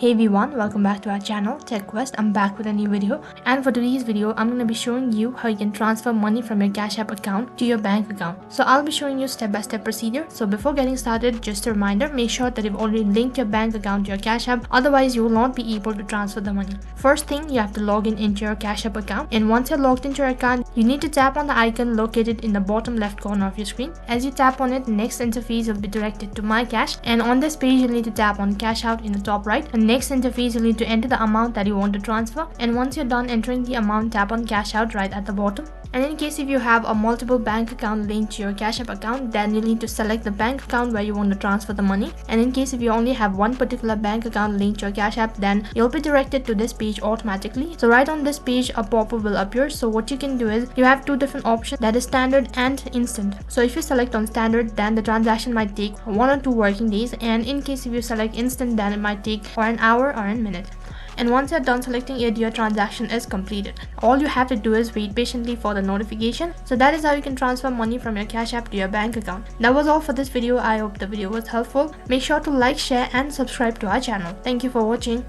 Hey everyone, welcome back to our channel TechQuest. I'm back with a new video, and for today's video I'm going to be showing you how you can transfer money from your Cash App account to your bank account. So I'll be showing you step-by-step procedure. So before getting started, just a reminder, make sure that you've already linked your bank account to your Cash App, otherwise you will not be able to transfer the money. First thing, you have to log in into your Cash App account, and once you're logged into your account, you need to tap on the icon located in the bottom left corner of your screen. As you tap on it, next interface will be directed to My Cash, and on this page you'll need to tap on Cash Out in the top right, and next interface you'll need to enter the amount that you want to transfer, and once you're done entering the amount, tap on Cash Out right at the bottom. And in case if you have a multiple bank account linked to your Cash App account, then you'll need to select the bank account where you want to transfer the money. And in case if you only have one particular bank account linked to your Cash App, then you'll be directed to this page automatically. So right on this page a pop-up will appear. So what you can do is you have two different options, that is standard and instant. So if you select on standard, then the transaction might take 1 or 2 working days, and in case if you select instant, then it might take or an hour or a minute. And once you're done selecting it, your transaction is completed. All you have to do is wait patiently for the notification. So that is how you can transfer money from your Cash App to your bank account. That was all for this video. I hope the video was helpful. Make sure to like, share and subscribe to our channel. Thank you for watching.